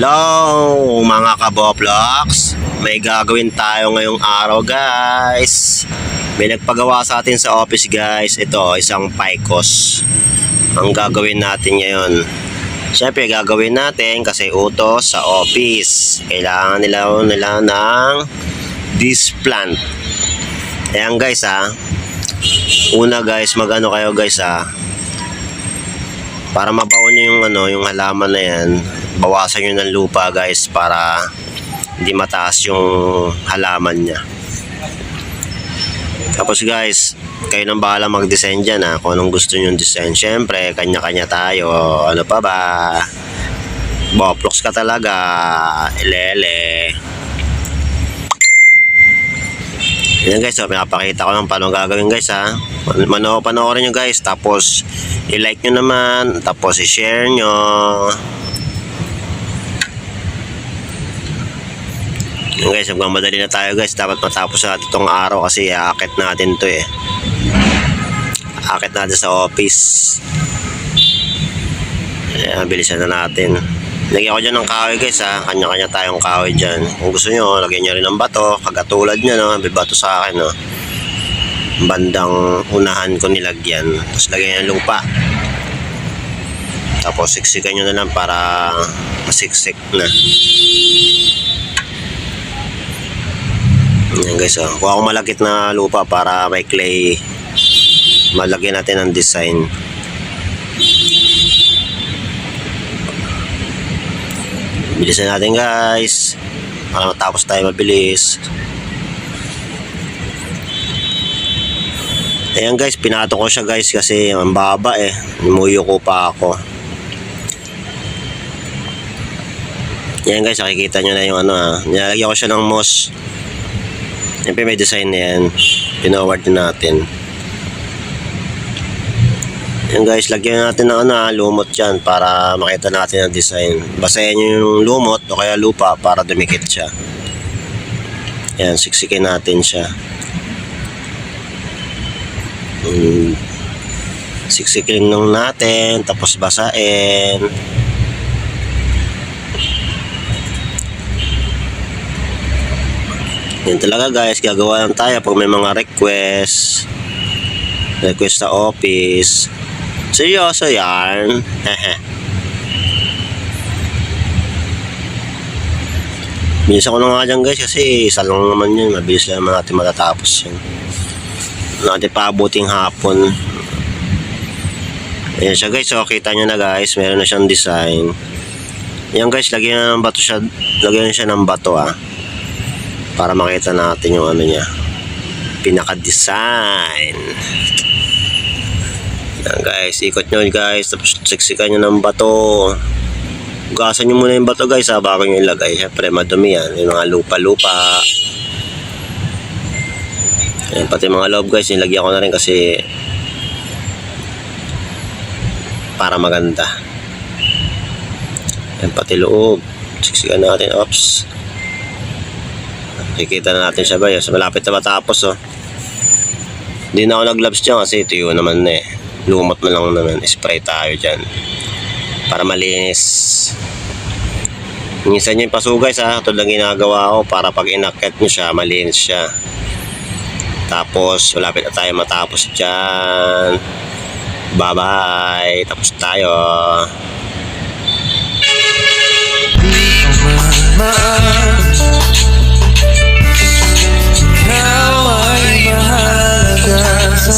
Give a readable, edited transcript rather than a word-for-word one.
Hello mga kaboplox, may gagawin tayo ngayong araw guys. May nagpagawa sa atin sa office guys. Ito isang Picos ang gagawin natin ngayon. Siyempre gagawin natin kasi utos sa office. Kailangan nila ng this plant. Ayan guys ha. Una guys, magano kayo guys ha, para mabaon nyo yung halaman na yan. Bawasan nyo ng lupa guys para hindi mataas yung halaman nya. Tapos guys, kayo nang bahala mag-design dyan ha, kung anong gusto nyo design. Syempre kanya-kanya tayo. Ano pa ba, boplox ka talaga, ilele. Yan guys, so pinapakita ko ng paano gagawin guys ha. Panoorin nyo guys, tapos i-like nyo naman, tapos i-share nyo. Yan guys, magmamadali na tayo guys. Dapat matapos natin itong araw kasi aakit natin to eh. Aakit natin sa office. Ayan, bilisan na natin. Lagyan ko dyan ng kahoy guys ha. Kanya-kanya tayong kahoy dyan. Kung gusto nyo, lagyan nyo rin ng bato. Kagatulad nyo no, may bato sa akin no. Bandang unahan ko nilagyan. Tapos lagyan ng lupa. Tapos siksikan nyo na lang para masiksik na. Ayan guys oh. Kuha ko malagkit na lupa para may clay. Malagyan natin ang design. Bilisan natin guys para matapos tayo mabilis. Ayan guys, pinato ko siya guys kasi ang baba eh. Nimuyo ko pa ako. Ayan guys, nakikita nyo na yung ano ha. Nilalagyan ko siya ng moss. Siyempre may design na yan. Pinaward din natin. Ayan guys, lagyan natin ng ano, lumot dyan para makita natin ang design. Basahin nyo yung lumot o kaya lupa para dumikit siya. Ayan, siksikin natin siya. Siksikin nung natin, tapos basahin. Yan talaga guys, gagawa lang tayo pag may mga request sa office. Seryoso yan. Bilisan ko na nga dyan guys kasi isa lang naman yun. Mabilis lang naman natin matatapos yun. Natin paabuting hapon. Ayan siya guys, so kita nyo na guys, meron na siyang design. Ayan guys, lagyan ng bato siya, lagyan siya ng bato para makita natin yung ano niya, pinaka-design. Ayan guys, ikot nyo guys, tapos siksikan nyo ng bato. Hugasan nyo muna yung bato guys bago nyo ilagay. Siyempre madumi yan, yung mga lupa-lupa. Ayan, pati mga loob guys, nilagyan ko na rin kasi para maganda. Ayan, pati loob siksikan natin. Oops, kikita na natin siya ba yun. So, malapit na matapos hindi na ako nag-gloves dyan kasi tuyo naman na lumot na lang naman. Spray tayo dyan para malinis. Minsan nyo yung paso guys ito lang ginagawa ko para pag inakyat nyo siya, malinis siya. Tapos malapit na tayo matapos dyan. Bye bye, tapos tayo. Ikaw ay mahalaga sa